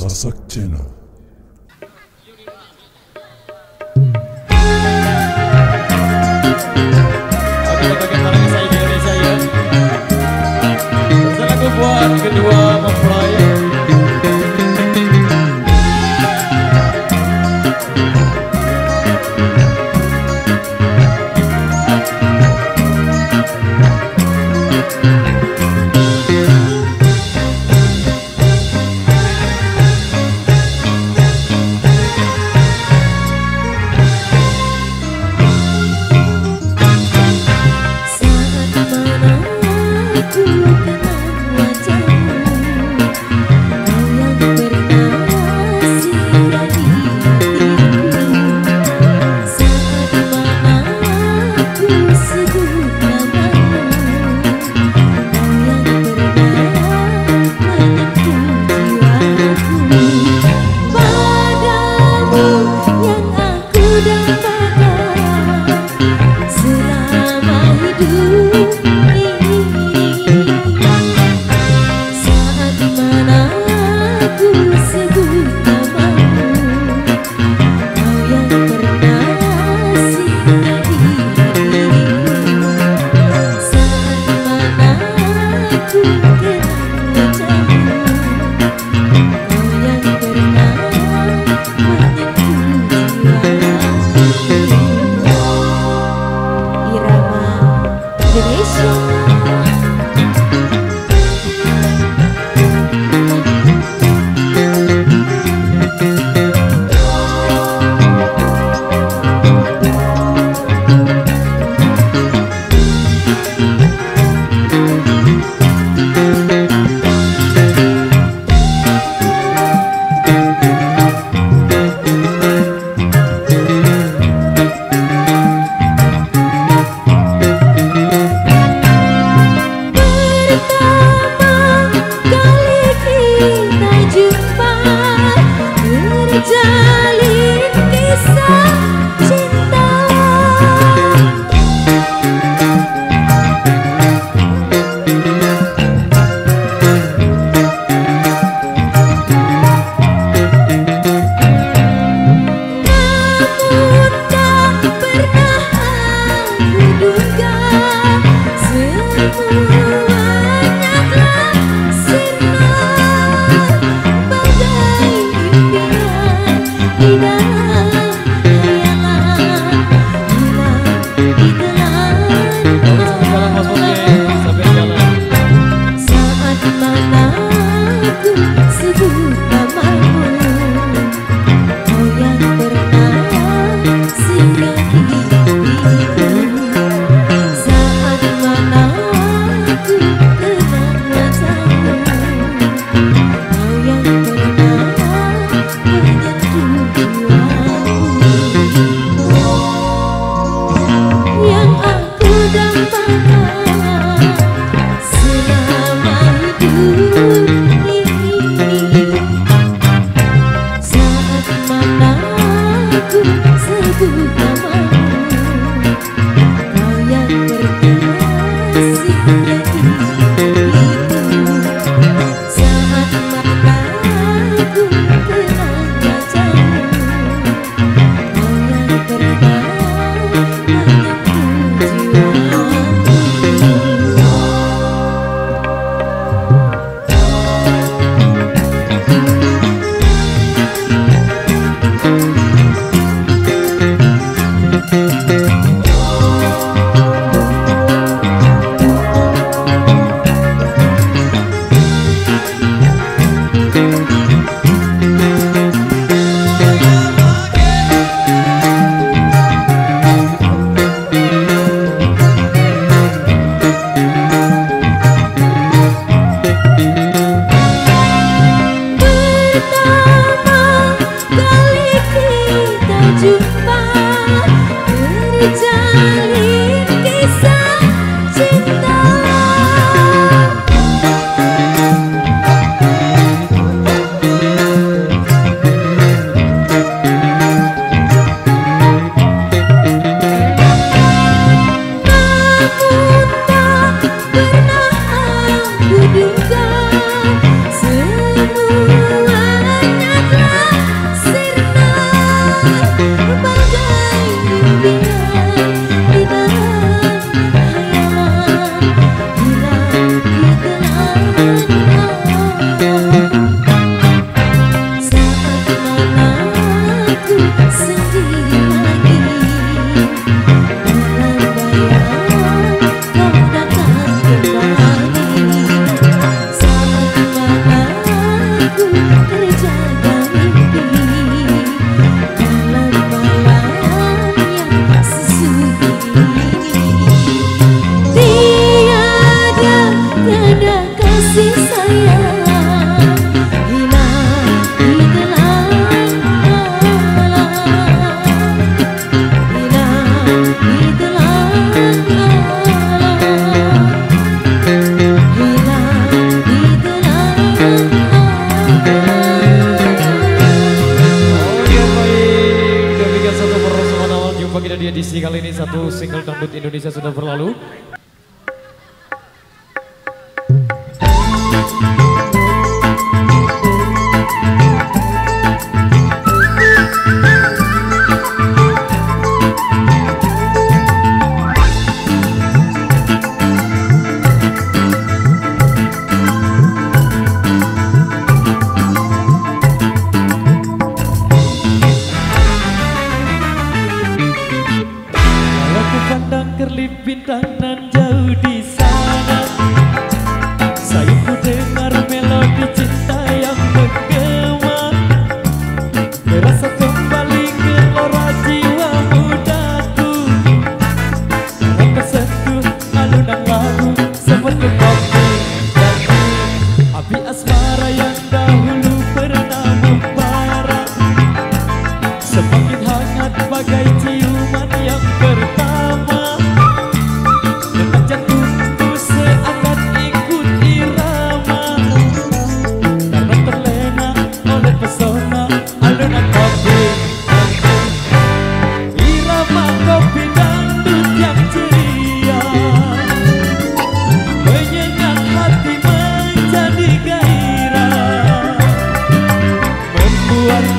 Sasak Channel. Oke, bagaimana kisah Indonesia ya? Terus lagu buat kedua mempelai. dangdut Indonesia sudah berlalu. Kerlip bintang nan jauh di sana, saya ku dengar melodi cinta yang menggema, terasa kembali gelora jiwa mudaku, tersentuh alunan lagu seperti kopi daku, api asmara yang dahulu pernah membara, semakin hangat bagai ciuman yang pertama.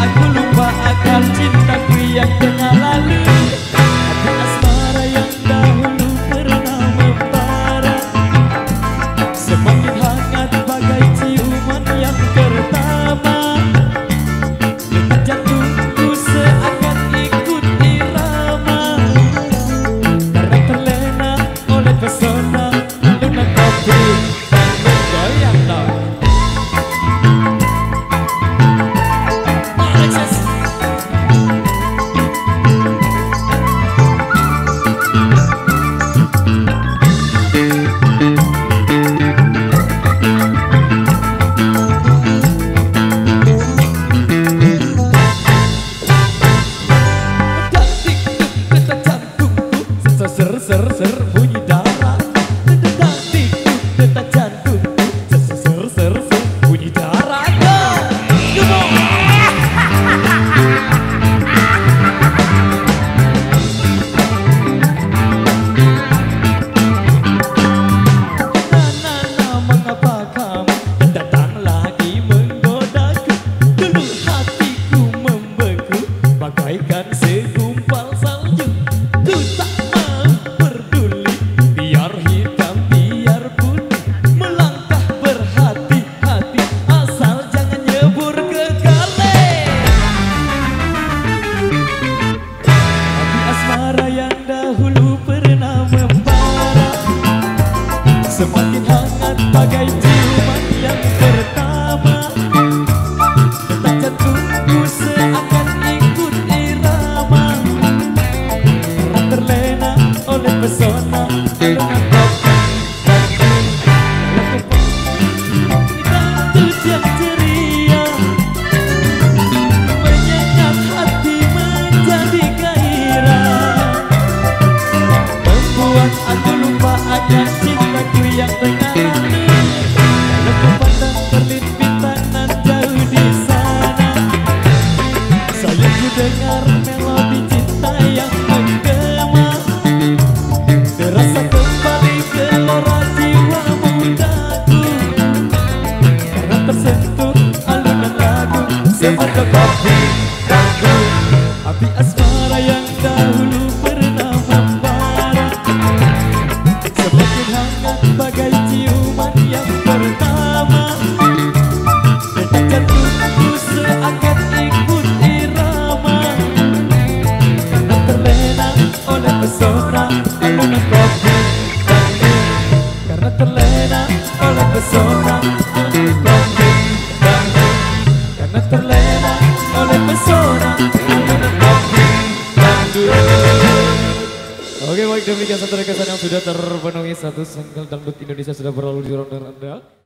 Aku lupa akan cintaku yang tengah lalu, api asmara yang dahulu pernah membara, semakin hangat bagai ciuman yang pertama. Detak jantungku seakan ikut irama, karena terlena oleh pesona alunan kopi dan goyang dong. Ser bunyi darah, detak tikuk detak jantungku, ser bunyi darah. Nana, mengapa kamu datang lagi menggodaku? Dulu hatiku membeku bagaikan segumpal salju. Ku tak semakin hangat bagai ciuman yang pertama, detak jantungku seakan ikut irama, karena terlena oleh pesona alunan kopi dangdut yang ceria, menyengat hati menjadi gairah, membuat aku lupa akan cintaku yang tengah lalu. Kalau ku pandang terlip bintang nan jauh di sana, saya ku dengar melodi cinta yang menggema, terasa kembali gelora jiwa mudaku, karena tersentuh alunan lagu seperti kopi daku, api asmara yang dahulu pernah membara, semakin hangat bagai ciuman yang pertama. Detak jantungku seakan ikut irama, karena terlena oleh pesona alunan kopi daku, karena terlena oleh pesona alunan kopi daku, karena terlena oleh pesona alunan kopi daku. Oke, baik, demikian satu kesan yang sudah terpenuhi. Satu single dangdut Indonesia sudah berlalu di ronde Anda.